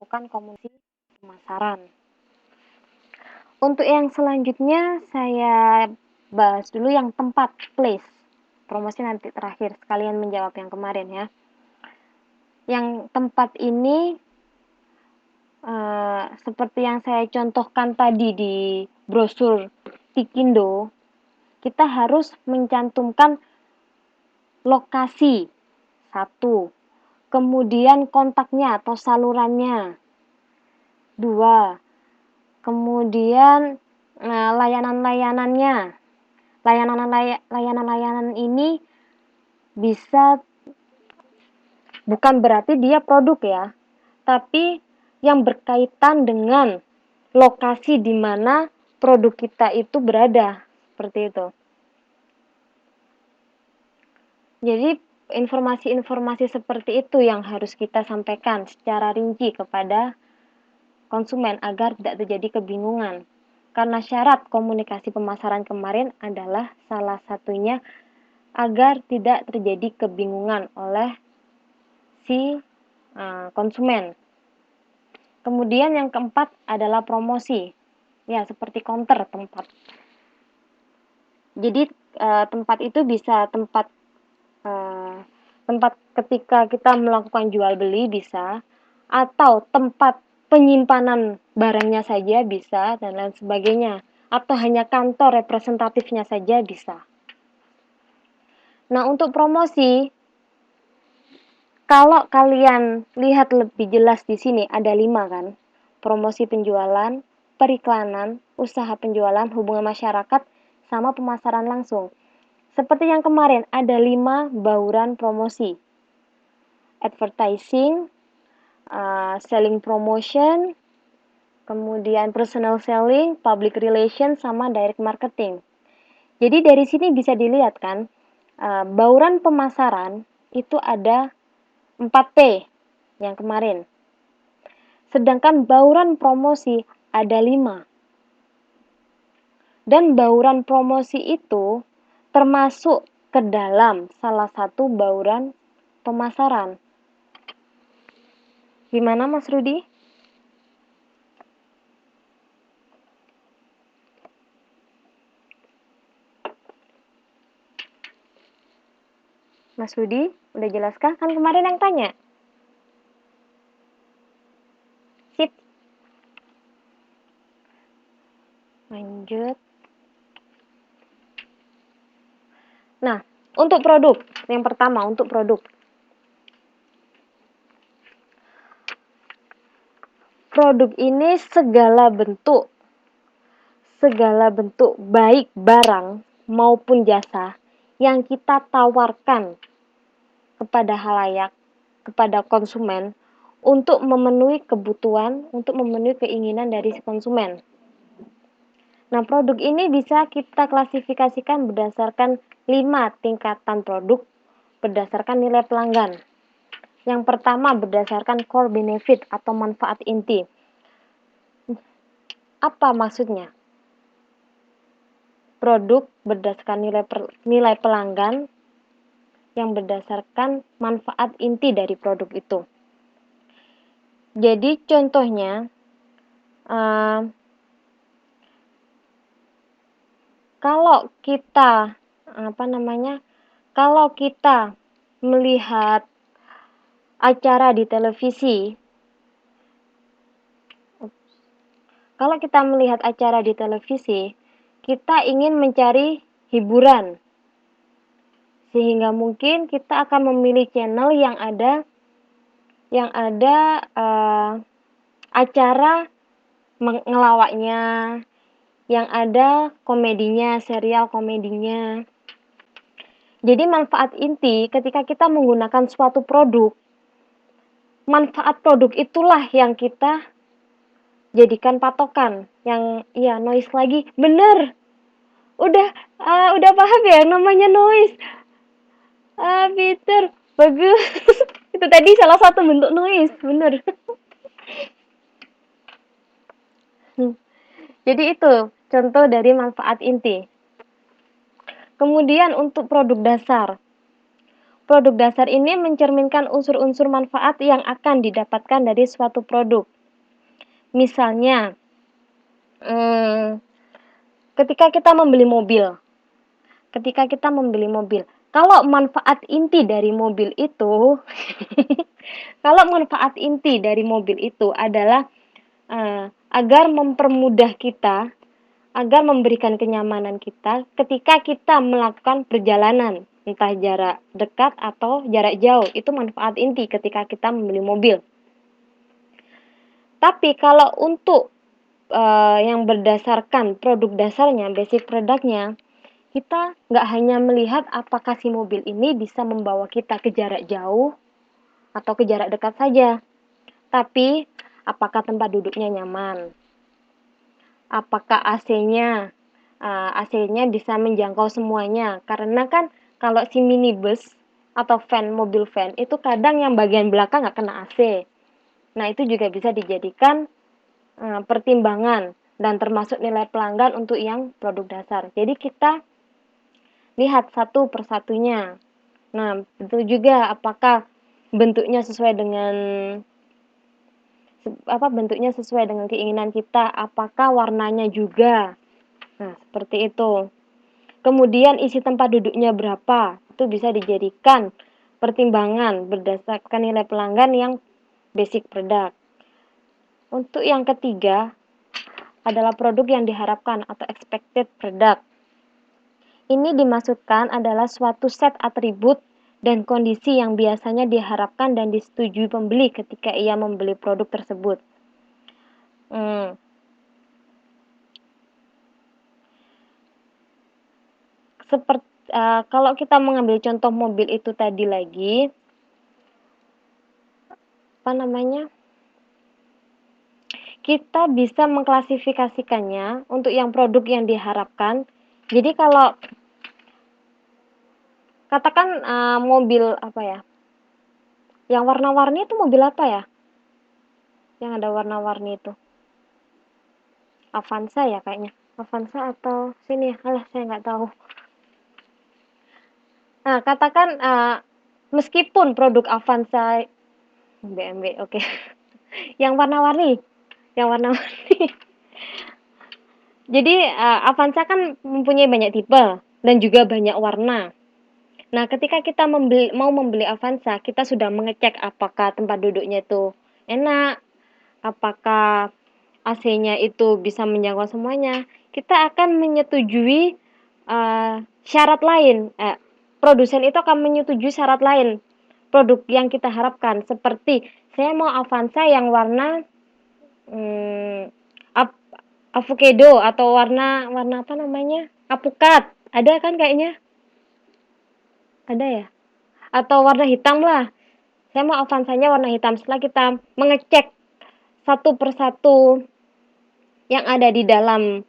melakukan komunikasi pemasaran. Untuk yang selanjutnya saya bahas dulu yang tempat, place. Promosi nanti terakhir, sekalian menjawab yang kemarin ya. Yang tempat ini seperti yang saya contohkan tadi di brosur Tikindo, kita harus mencantumkan lokasi satu, kemudian kontaknya atau salurannya dua, kemudian layanan-layanannya. Layanan-layanan ini bisa, bukan berarti dia produk ya, tapi yang berkaitan dengan lokasi di mana produk kita itu berada, seperti itu. Jadi informasi-informasi seperti itu yang harus kita sampaikan secara rinci kepada konsumen agar tidak terjadi kebingungan. Karena syarat komunikasi pemasaran kemarin adalah salah satunya agar tidak terjadi kebingungan oleh si konsumen. Kemudian yang keempat adalah promosi. Ya, seperti counter tempat. Jadi tempat itu bisa tempat ketika kita melakukan jual beli bisa, atau tempat penyimpanan barangnya saja bisa, dan lain sebagainya, atau hanya kantor representatifnya saja bisa. Nah, untuk promosi, kalau kalian lihat lebih jelas di sini ada 5 kan, promosi penjualan, periklanan, usaha penjualan, hubungan masyarakat, sama pemasaran langsung. Seperti yang kemarin, ada 5 bauran promosi. Advertising, selling promotion, kemudian personal selling, public relation, sama direct marketing. Jadi dari sini bisa dilihat kan, bauran pemasaran itu ada 4P yang kemarin. Sedangkan bauran promosi ada 5. Dan bauran promosi itu termasuk ke dalam salah satu bauran pemasaran. Gimana Mas Rudi? Mas Rudi, udah jelaskah? Kan kemarin yang tanya. Sip. Lanjut. Nah, untuk produk. Yang pertama, untuk produk. Produk ini segala bentuk baik barang maupun jasa yang kita tawarkan kepada halayak, kepada konsumen untuk memenuhi kebutuhan, untuk memenuhi keinginan dari si konsumen. Nah, produk ini bisa kita klasifikasikan berdasarkan 5 tingkatan produk berdasarkan nilai pelanggan. Yang pertama berdasarkan core benefit atau manfaat inti. Apa maksudnya? Produk berdasarkan nilai pelanggan yang berdasarkan manfaat inti dari produk itu. Jadi contohnya, kalau kita melihat acara di televisi, kita ingin mencari hiburan, sehingga mungkin kita akan memilih channel yang ada acara ngelawaknya, yang ada komedinya, serial komedinya. Jadi manfaat inti ketika kita menggunakan suatu produk, manfaat produk itulah yang kita jadikan patokan. Yang noise lagi, bener. Udah paham ya namanya noise. Peter, bagus. Itu tadi salah satu bentuk noise, bener. Jadi itu contoh dari manfaat inti. Kemudian untuk produk dasar. produk dasar ini mencerminkan unsur-unsur manfaat yang akan didapatkan dari suatu produk. Misalnya, ketika kita membeli mobil, kalau manfaat inti dari mobil itu, adalah agar mempermudah kita, agar memberikan kenyamanan kita ketika kita melakukan perjalanan, entah jarak dekat atau jarak jauh, itu manfaat inti ketika kita membeli mobil. Tapi kalau untuk yang berdasarkan produk dasarnya, basic produknya, kita nggak hanya melihat apakah si mobil ini bisa membawa kita ke jarak jauh atau ke jarak dekat saja, tapi apakah tempat duduknya nyaman, apakah AC-nya bisa menjangkau semuanya. Karena kan kalau si minibus atau mobil van itu kadang yang bagian belakang nggak kena AC. Nah, itu juga bisa dijadikan pertimbangan dan termasuk nilai pelanggan untuk yang produk dasar. Jadi kita lihat satu persatunya. Nah, itu juga apakah bentuknya sesuai dengan keinginan kita, apakah warnanya juga. Nah, seperti itu. Kemudian isi tempat duduknya berapa, itu bisa dijadikan pertimbangan berdasarkan nilai pelanggan yang basic product. Untuk yang ketiga adalah produk yang diharapkan atau expected product. Ini dimaksudkan adalah suatu set atribut dan kondisi yang biasanya diharapkan dan disetujui pembeli ketika ia membeli produk tersebut. Seperti kalau kita mengambil contoh mobil itu tadi lagi, kita bisa mengklasifikasikannya untuk yang produk yang diharapkan. Jadi kalau katakan mobil yang warna-warni itu mobil apa ya? Yang ada warna-warni itu. Avanza ya kayaknya. Avanza atau sini, saya nggak tahu. Nah, katakan meskipun produk Avanza BMW, oke. Yang warna-warni. Jadi Avanza kan mempunyai banyak tipe dan juga banyak warna. Nah, ketika kita mau membeli Avanza, kita sudah mengecek apakah tempat duduknya itu enak, apakah AC-nya itu bisa menjangkau semuanya. Kita akan menyetujui syarat lain. Produsen itu akan menyetujui syarat lain produk yang kita harapkan. Seperti saya mau Avanza yang warna avocado atau warna apukat. Ada kan kayaknya? Ada ya? Atau warna hitam lah. Saya mau Avanzanya warna hitam. Setelah kita mengecek satu persatu yang ada di dalam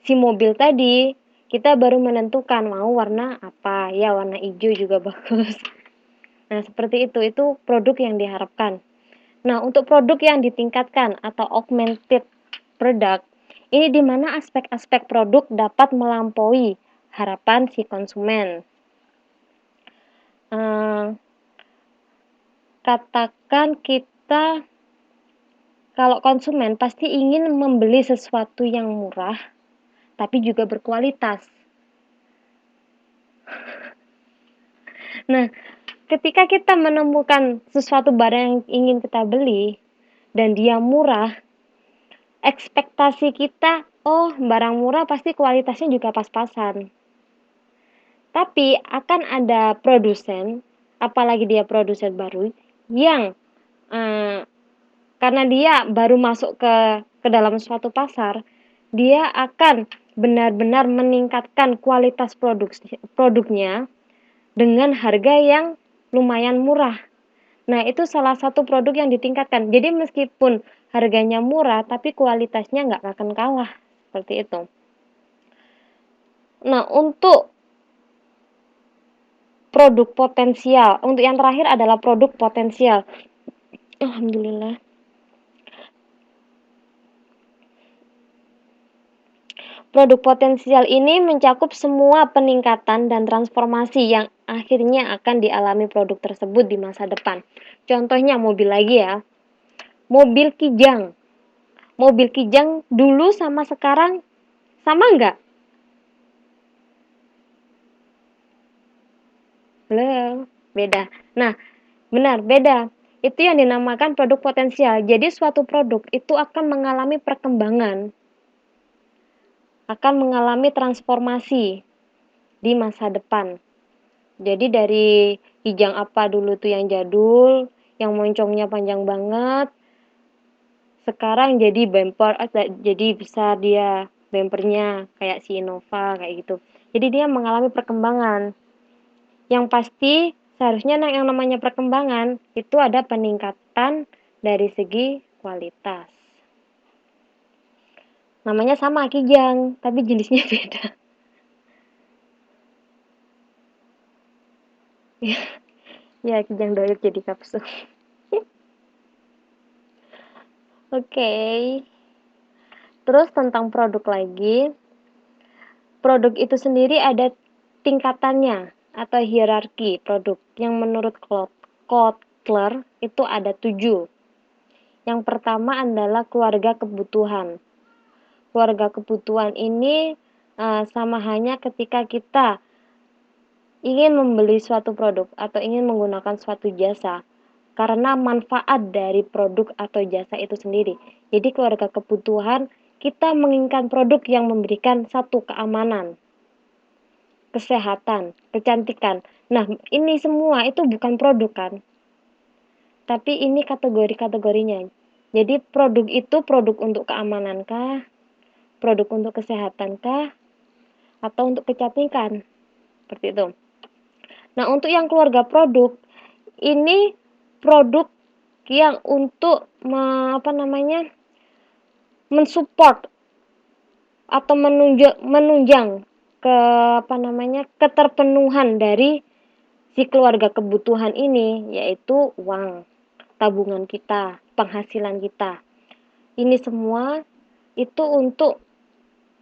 si mobil tadi, kita baru menentukan mau warna apa. Ya, warna hijau juga bagus. Nah, seperti itu produk yang diharapkan. Nah, untuk produk yang ditingkatkan atau augmented product, ini di mana aspek-aspek produk dapat melampaui harapan si konsumen. Katakan kita, kalau konsumen pasti ingin membeli sesuatu yang murah, tapi juga berkualitas. Nah, ketika kita menemukan sesuatu barang yang ingin kita beli, dan dia murah, ekspektasi kita, barang murah pasti kualitasnya juga pas-pasan. Tapi akan ada produsen, apalagi dia produsen baru, yang karena dia baru masuk ke dalam suatu pasar, dia akan benar-benar meningkatkan kualitas produknya dengan harga yang lumayan murah. Nah, itu salah satu produk yang ditingkatkan. Jadi meskipun harganya murah, tapi kualitasnya nggak akan kalah. Seperti itu. Nah, untuk produk potensial. Untuk yang terakhir adalah produk potensial. Alhamdulillah. Produk potensial ini mencakup semua peningkatan dan transformasi yang akhirnya akan dialami produk tersebut di masa depan. Contohnya mobil lagi ya. Mobil Kijang. Mobil Kijang dulu sama sekarang sama nggak? Halo, beda. Nah, benar, beda. Itu yang dinamakan produk potensial. Jadi suatu produk itu akan mengalami perkembangan, akan mengalami transformasi di masa depan. Jadi dari Kijang apa dulu tuh yang jadul, yang moncongnya panjang banget, sekarang jadi bumper, jadi besar dia bumpernya kayak si Innova kayak gitu. Jadi dia mengalami perkembangan. Yang pasti seharusnya yang namanya perkembangan itu ada peningkatan dari segi kualitas. Namanya sama Kijang, tapi jenisnya beda. Ya, Kijang doyok jadi kapsul. Oke. Terus tentang produk lagi. Produk itu sendiri ada tingkatannya atau hierarki produk yang menurut Kotler itu ada 7. Yang pertama adalah keluarga kebutuhan. Keluarga kebutuhan ini sama hanya ketika kita ingin membeli suatu produk atau ingin menggunakan suatu jasa karena manfaat dari produk atau jasa itu sendiri. Jadi keluarga kebutuhan kita menginginkan produk yang memberikan satu keamanan, kesehatan, kecantikan. Nah, ini semua itu bukan produk kan, tapi ini kategori-kategorinya. Jadi produk itu produk untuk keamanan kah, produk untuk kesehatan kah, atau untuk kecantikan, seperti itu. Nah, untuk yang keluarga produk, ini produk yang untuk mensupport atau menunjang ke keterpenuhan dari si keluarga kebutuhan ini, yaitu uang, tabungan kita, penghasilan kita. Ini semua itu untuk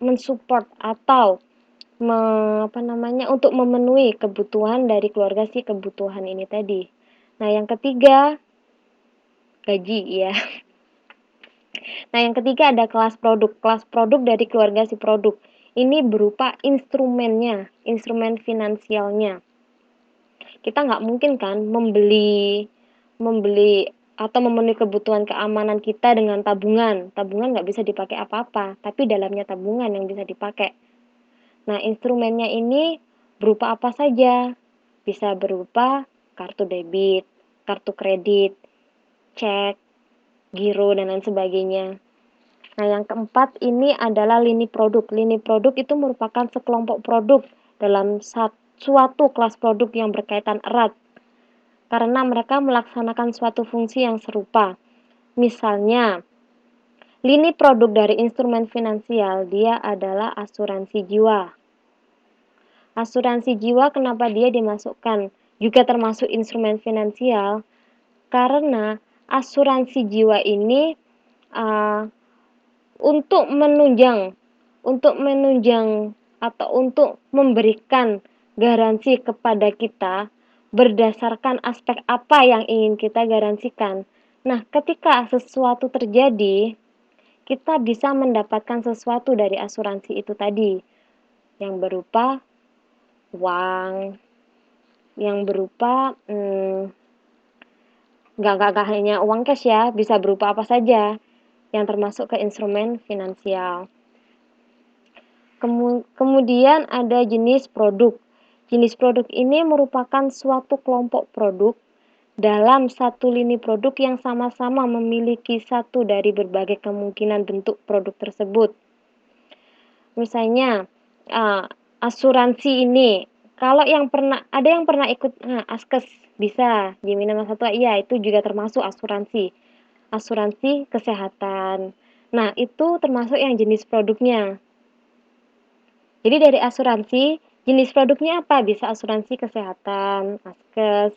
mensupport atau untuk memenuhi kebutuhan dari keluarga si kebutuhan ini tadi. Nah, yang ketiga, gaji ya. Nah, yang ketiga ada kelas produk. Kelas produk dari keluarga si produk. Ini berupa instrumennya, instrumen finansialnya. Kita nggak mungkin kan membeli atau memenuhi kebutuhan keamanan kita dengan tabungan. Tabungan nggak bisa dipakai apa-apa, tapi dalamnya tabungan yang bisa dipakai. Nah, instrumennya ini berupa apa saja? Bisa berupa kartu debit, kartu kredit, cek, giro, dan lain sebagainya. Nah, yang keempat ini adalah lini produk. Lini produk itu merupakan sekelompok produk dalam suatu kelas produk yang berkaitan erat karena mereka melaksanakan suatu fungsi yang serupa. Misalnya, lini produk dari instrumen finansial dia adalah asuransi jiwa. Asuransi jiwa kenapa dia dimasukkan juga termasuk instrumen finansial? Karena asuransi jiwa ini untuk menunjang atau untuk memberikan garansi kepada kita berdasarkan aspek apa yang ingin kita garansikan. Nah, ketika sesuatu terjadi, kita bisa mendapatkan sesuatu dari asuransi itu tadi, yang berupa uang, yang berupa nggak hanya uang cash ya, bisa berupa apa saja yang termasuk ke instrumen finansial. Kemudian ada jenis produk. Jenis produk ini merupakan suatu kelompok produk dalam satu lini produk yang sama-sama memiliki satu dari berbagai kemungkinan bentuk produk tersebut. Misalnya, asuransi ini, kalau ada yang pernah ikut Askes, bisa, jaminan masa tua, iya itu juga termasuk asuransi kesehatan. Nah, itu termasuk yang jenis produknya. Jadi dari asuransi, jenis produknya apa? Bisa asuransi kesehatan, Askes,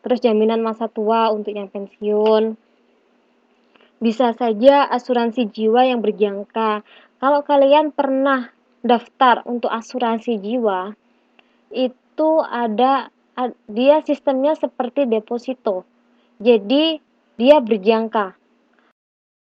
terus jaminan masa tua untuk yang pensiun. Bisa saja asuransi jiwa yang berjangka. Kalau kalian pernah daftar untuk asuransi jiwa, itu itu dia sistemnya seperti deposito. Jadi dia berjangka.